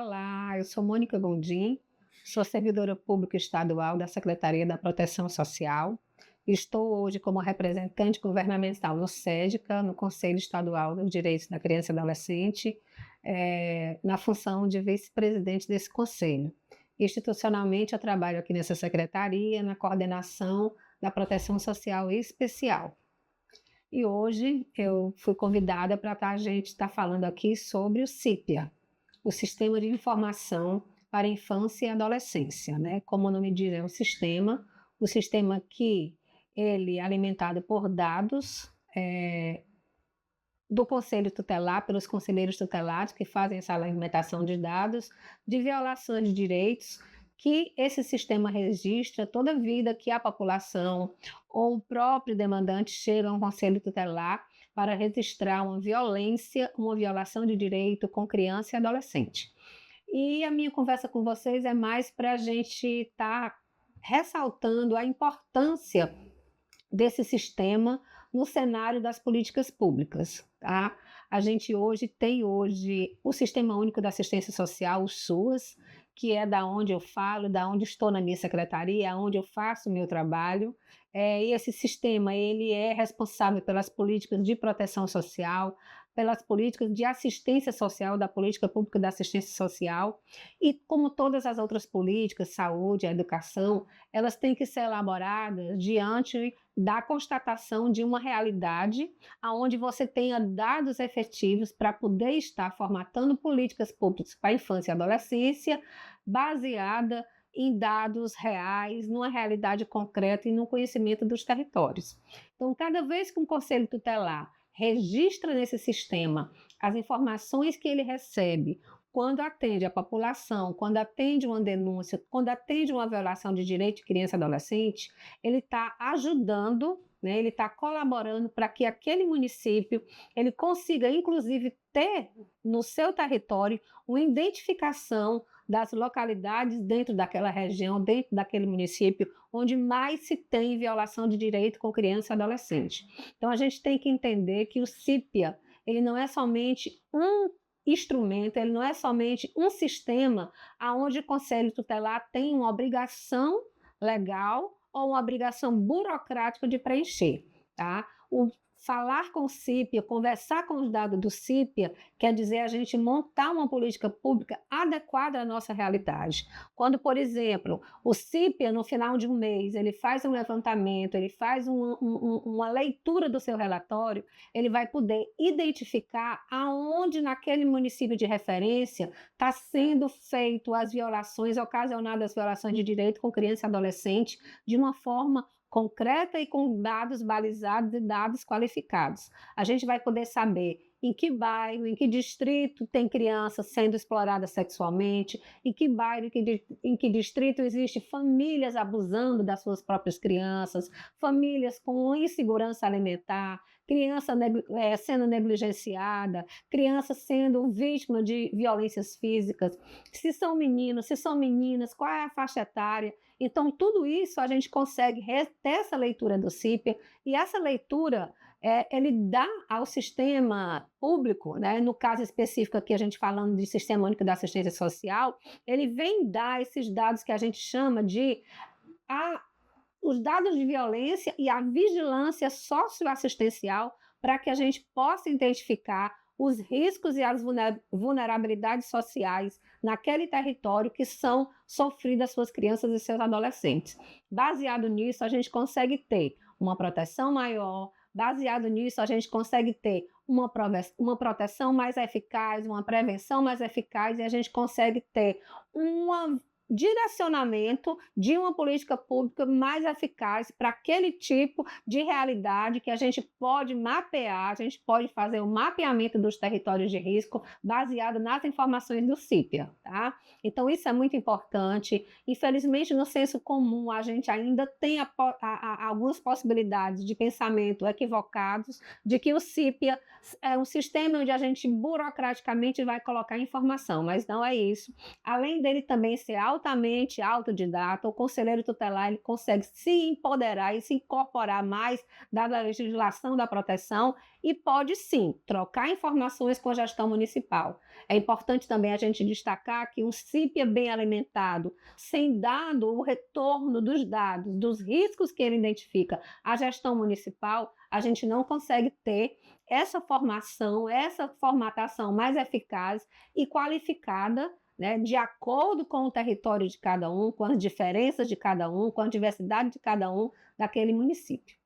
Olá, eu sou Mônica Gondim, sou servidora pública estadual da Secretaria da Proteção Social. Estou hoje como representante governamental no SEDCA, no Conselho Estadual dos Direitos da Criança e Adolescente, na função de vice-presidente desse conselho. Institucionalmente, eu trabalho aqui nessa secretaria, na coordenação da Proteção Social Especial. E hoje eu fui convidada para a gente estar falando aqui sobre o CIPIA, o Sistema de Informação para a Infância e Adolescência, né? Como o nome diz, é um o sistema que ele é alimentado por dados do Conselho Tutelar, pelos conselheiros tutelares que fazem essa alimentação de dados, de violações de direitos, que esse sistema registra toda a vida que a população ou o próprio demandante chega a um conselho tutelar para registrar uma violência, uma violação de direito com criança e adolescente. E a minha conversa com vocês é mais para a gente estar ressaltando a importância desse sistema no cenário das políticas públicas, tá? A gente tem hoje o Sistema Único da Assistência Social, o SUAS, que é da onde eu falo, da onde estou na minha secretaria, onde eu faço o meu trabalho. E esse sistema ele é responsável pelas políticas de proteção social, pelas políticas de assistência social, da política pública da assistência social, e como todas as outras políticas, saúde, a educação, elas têm que ser elaboradas diante da constatação de uma realidade onde você tenha dados efetivos para poder estar formatando políticas públicas para a infância e adolescência, baseada em dados reais, numa realidade concreta e no conhecimento dos territórios. Então, cada vez que um conselho tutelar registra nesse sistema as informações que ele recebe quando atende a população, quando atende uma denúncia, quando atende uma violação de direito de criança e adolescente, ele está ajudando, né, ele está colaborando para que aquele município ele consiga, inclusive, ter no seu território uma identificação das localidades dentro daquela região, dentro daquele município, onde mais se tem violação de direito com criança e adolescente. Então, a gente tem que entender que o CIPIA, ele não é somente um instrumento, ele não é somente um sistema onde o Conselho Tutelar tem uma obrigação legal ou uma obrigação burocrática de preencher, tá? Falar com o CIPIA, conversar com os dados do CIPIA, quer dizer a gente montar uma política pública adequada à nossa realidade. Quando, por exemplo, o CIPIA, no final de um mês, ele faz um levantamento, ele faz uma leitura do seu relatório, ele vai poder identificar aonde naquele município de referência está sendo feito as violações, ocasionadas as violações de direito com criança e adolescente, de uma forma concreta e com dados balizados e dados qualificados. A gente vai poder saber em que bairro, em que distrito tem criança sendo explorada sexualmente, em que bairro, em que distrito existe famílias abusando das suas próprias crianças, famílias com insegurança alimentar, criança sendo negligenciada, criança sendo vítima de violências físicas, se são meninos, se são meninas, qual é a faixa etária. Então, tudo isso a gente consegue ter essa leitura do CIPIA, e essa leitura ele dá ao sistema público, né, no caso específico aqui a gente falando de Sistema Único da Assistência Social, ele vem dar esses dados que a gente chama de os dados de violência e a vigilância socioassistencial para que a gente possa identificar os riscos e as vulnerabilidades sociais naquele território que são sofridas suas crianças e seus adolescentes. Baseado nisso, a gente consegue ter uma proteção maior, baseado nisso, a gente consegue ter uma proteção mais eficaz, uma prevenção mais eficaz, e a gente consegue ter um direcionamento de uma política pública mais eficaz para aquele tipo de realidade que a gente pode mapear, a gente pode fazer o mapeamento dos territórios de risco baseado nas informações do CIPIA, tá? Então, isso é muito importante. Infelizmente, no senso comum, a gente ainda tem algumas possibilidades de pensamento equivocados de que o CIPIA é um sistema onde a gente burocraticamente vai colocar informação, mas não é isso. Além dele também ser altamente autodidata, o conselheiro tutelar ele consegue se empoderar e se incorporar mais da legislação da proteção e pode sim trocar informações com a gestão municipal. É importante também a gente destacar que um CIP bem alimentado, sem dado o retorno dos dados, dos riscos que ele identifica à gestão municipal, a gente não consegue ter essa formação, essa formatação mais eficaz e qualificada, né, de acordo com o território de cada um, com as diferenças de cada um, com a diversidade de cada um daquele município.